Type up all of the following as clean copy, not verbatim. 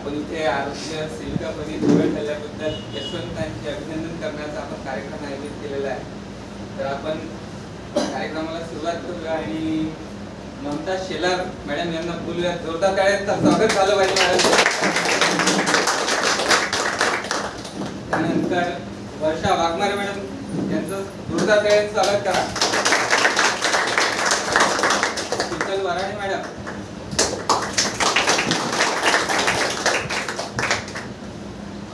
आपण इथे आरोग्य सेविकापदी निवड झाल्याबद्दल यशवंतांचे अभिनंदन करण्याचा आपण कार्यक्रम आयोजित केलेला आहे. तर आपण कार्यक्रमाला सुरुवात करूया आणि ममता शेलार मॅडम यांना बोलूया. जोरदार टाळ्यांचा स्वागत झालं पाहिजे मॅडम. त्यानंतर वर्षा वाघमारे मॅडम यांचं जोरदार टाळ्यांचं स्वागत करा. शीतल वराणे मॅडम,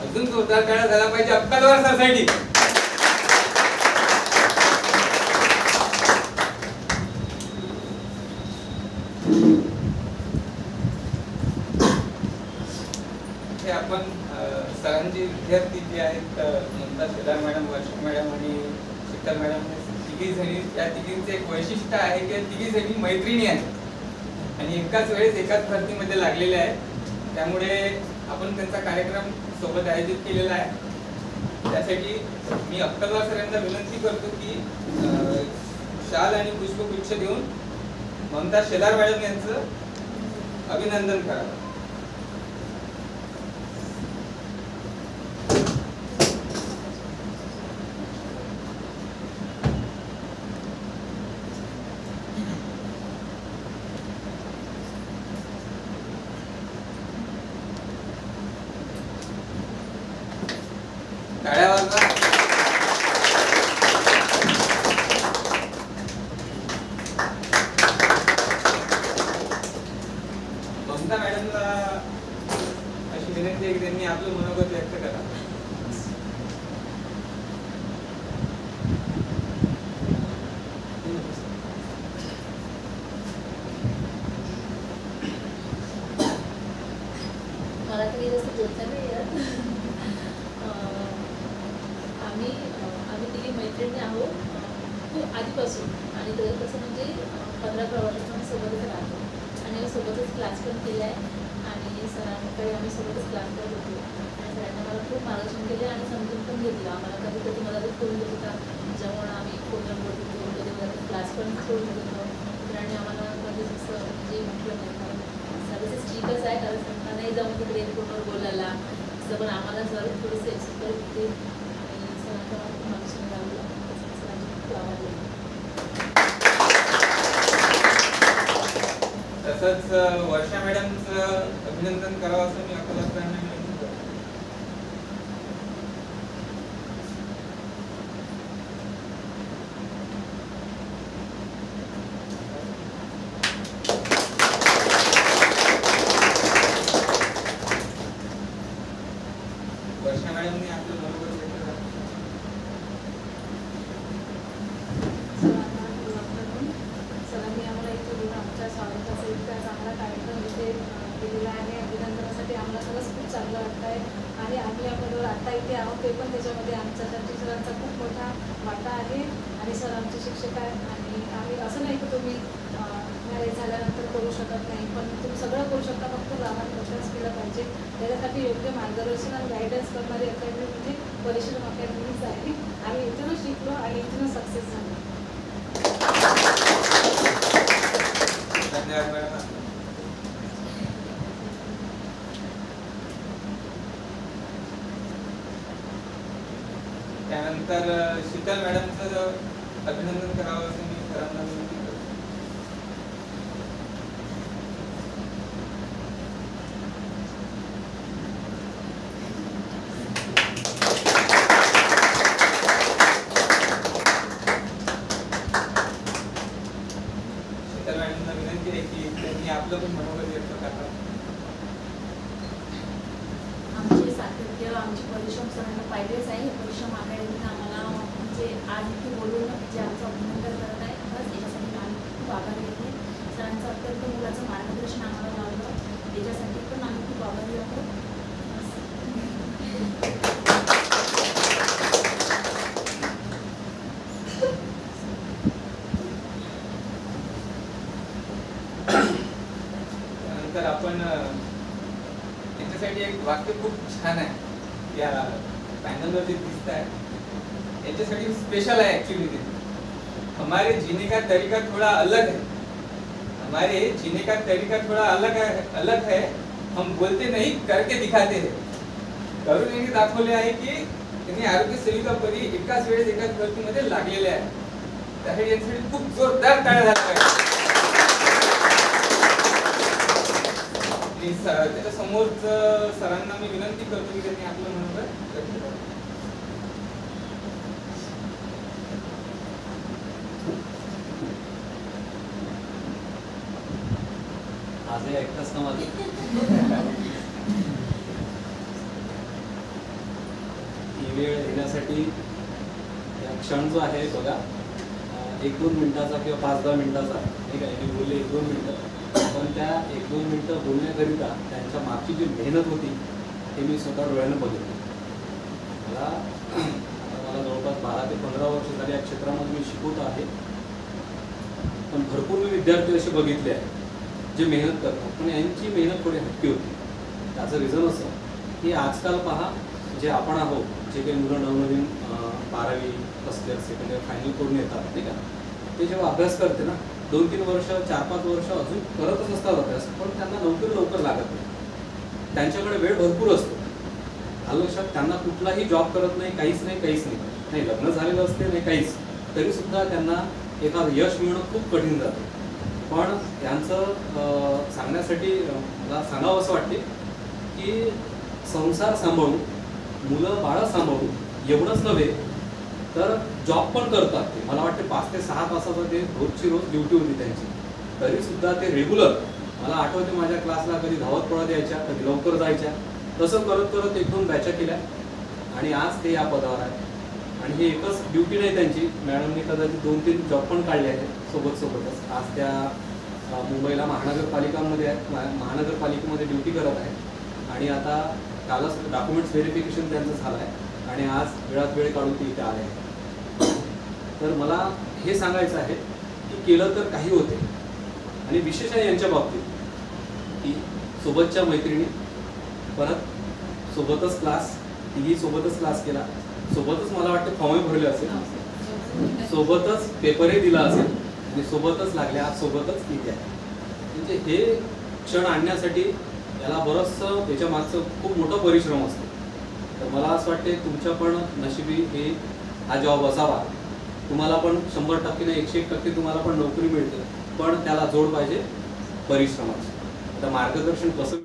अजून जोरदार टाळ्या झाला पाहिजे अक्कलवार सोसायटी. आपण सरांचे विद्यार्थी जे आहेत ममता शेलार मॅडम, वर्षा मॅडम आणि शीतल मॅडम, तिघी जणी, या तिघींचे एक वैशिष्ट्य आहे की तिघी जणी मैत्रिणी आहेत आणि एकाच वेळेस एकाच भरतीमध्ये लागलेल्या आहेत. त्यामुळे आपण त्यांचा कार्यक्रम सोबत आयोजित केलेला आहे. त्यासाठी मी अक्कलवार सरांना विनंती करतो की शाल आणि पुष्पगुच्छ देऊन ममता शेलार मॅडम यांचं अभिनंदन करावं. टाळ्या वाजवा. ममता मॅडमला अशी विनंती आहे की त्यांनी आपलं मनोगत व्यक्त करा. मला तरी जास्त बोलता नाही येत. आम्ही तिघी मैत्रिणी आहोत खूप आधीपासून आणि कसं म्हणजे 15 वर्षापासून सोबतच राहतो आणि सोबतच क्लास पण केला आहे आणि सरांकडे आम्ही सोबतच क्लास करत होतो आणि सरांना मला खूप मार्गदर्शन केले आणि समजून पण घेतलं. आम्हाला कधी कधी मला करून देत होता जेव्हा आम्ही फोनवर बोलत होतो, कधी मला क्लास पण करून देत होतो. सरांनी आम्हाला कधीच असं म्हणजे म्हटलं नाही कारण सर्विसेस ठीकच आहे कारण सरांना नाही जाऊन तिकडे फोनवर बोलायला असं, पण आम्हाला सर थोडेसे एक्सप्लेन होते आणि सरांचा मला खूप मार्गदर्शन लावलं. सरांची खूप आवडलं. तसंच वर्षा मॅडमचं अभिनंदन करावं असं मी अक्कलवार सरांना विनंती करतो. वर्षा मॅडमने आपलं मनोगत व्यक्त करा. सरांनी आम्हाला इथे बोलून आमच्या स्वागताचा इतका चांगला कार्यक्रम इथे केलेला आहे. अभिनंदनासाठी आम्हाला खरंच खूप चांगलं वाटतं आहे आणि आम्ही याबरोबर आत्ता इथे आहोत ते पण त्याच्यामध्ये आमच्यासाठी सरांचा खूप मोठा वाटा आहे आणि सर आमचे शिक्षक आहेत आणि आम्ही असं नाही की तुम्ही मॅरेज झाल्यानंतर करू शकत नाही, पण तुम्ही सगळं करू शकता, फक्त लहान अभ्यास केला पाहिजे. त्याच्यासाठी योग्य मार्गदर्शन आणि गायडन्स करणारी अकॅडमी म्हणजे परिश्रम अकॅडमीच आहे. आम्ही इथूनच शिकलो आणि इथूनच सक्सेस झालो. धन्यवाद मॅडम. त्यानंतर शीतल मॅडमचं अभिनंदन करावं असं मी सरांना विनंती करतो. शीतल मॅडमना विनंती आहे की त्यांनी आपलं पण मनोगत व्यक्त करावं. आमचे सातत्य, आमचे परिश्रम सरांना पाहिजेच आहे. हे परिश्रम अकॅडमीनं आम्हाला म्हणजे आज इथे बोलून जे आमचं अभिनंदन करत आहे खरंच याच्यासाठी आम्ही खूप आभारी आहे. सरांचं अत्यंत मुलाचं मार्गदर्शन आम्हाला लावलं त्याच्यासाठी पण आम्ही खूप आभारी आहोत. त्यानंतर आपण त्याच्यासाठी एक वाक्य खूप छान आहे या पॅनलवरती दिसत आहे, याच्यासाठी स्पेशल है एक्चुअली थे। हमारे जीने का तरीका थोड़ा अलग है, हमारे जीने का तरीका थोड़ा अलग है हम बोलते नहीं करके दिखाते हैं. करून यांनी दाखवले आहे की त्यांनी आरोग्य सेविका पदी एकाच वेळेस एकाच भरतीमध्ये लागलेले आहे. त्यासाठी यांच्यासाठी खूप जोरदार टाळ्या झाल्या पाहिजे. त्याच्या समोरच सरांना मी विनंती करतो की त्यांनी आपलं म्हणणं व्यक्त करावं. आजही ऐकताच ना माझं. ही वेळ येण्यासाठी क्षण जो आहे बघा, 1-2 मिनिटाचा किंवा 5-10 मिनिटाचा, ठीक आहे, मी बोलले 1-2 मिनिटं, पण त्या 1-2 मिनिटं बोलण्याकरिता त्यांच्या मागची जी मेहनत होती ते मी स्वतः डोळ्यानं बघितली. मला जवळपास 12 ते 15 वर्ष झाली या क्षेत्रामध्ये मी शिकवत आहे, पण भरपूर मी विद्यार्थी असे बघितले आहेत जे मेहनत करतात, पण यांची मेहनत थोडी हटकी होती. त्याचं रिझन असं की आजकाल पहा, जे आपण आहोत, जे काही मुलं नवनवीन 12वी first year second year final करून येतात, नाही का, ते जेव्हा अभ्यास करते ना, 2-3 वर्ष 4-5 वर्ष अजून करतच असतात अभ्यास, पण त्यांना नोकरी लवकर लागत नाही. त्यांच्याकडे वेळ भरपूर असतो. आलं लक्षात, त्यांना कुठलाही जॉब करत नाही, काहीच नाही, लग्न झालेलं असते नाही काहीच, तरीसुद्धा त्यांना एखादं यश मिळणं खूप कठीण जातं. पण यांचं सांगण्यासाठी मला सांगावं असं वाटते की संसार सांभाळून, मुलं बाळं सांभाळून एवढंच नव्हे तर जॉब पण करतात ते. मला वाटते 5 ते 6 तासाचं ते रोजची रोज ड्युटी होती त्यांची, तरीसुद्धा ते रेग्युलर, मला आठवते माझ्या क्लासला कधी धावत पळत यायच्या, कधी लवकर जायच्या, तसं करत करत 1-2 बॅचा केल्या आणि आज ते या पदावर आहे. आणि ही एकच ड्युटी नाही त्यांची, मॅडमनी कदाचित 2-3 जॉब पण काढले आहेत सोबतच. आज त्या मुंबईला महानगरपालिकेमध्ये ड्युटी करत आहेत आणि आता कालच डॉक्युमेंट्स व्हेरिफिकेशन त्यांचं झालं आहे आणि आज वेळात वेळ काढून ते इथे आले आहेत. तर मला हे सांगायचं आहे की केलं तर काही होते. आणि विशेष आहे यांच्या बाबतीत की सोबतच्या मैत्रिणी, परत सोबतच क्लास, तिघी सोबतच क्लास केला, सोबतच मला वाटतं फॉर्मही भरले असेल, सोबतच पेपरही दिला असेल आणि सोबतच लागल्या, आज सोबतच इथे आहे. म्हणजे हे क्षण आणण्यासाठी याला बरंचसं त्याच्या मागचं खूप मोठा परिश्रम असतो. तर मला असं वाटते तुमच्या पण नशिबी हे हा जॉब असावा. तुम्हाला पण 100% नाही 101% तुम्हाला पण नोकरी मिळते, पण त्याला जोड पाहिजे परिश्रमाची. आता मार्गदर्शन कसं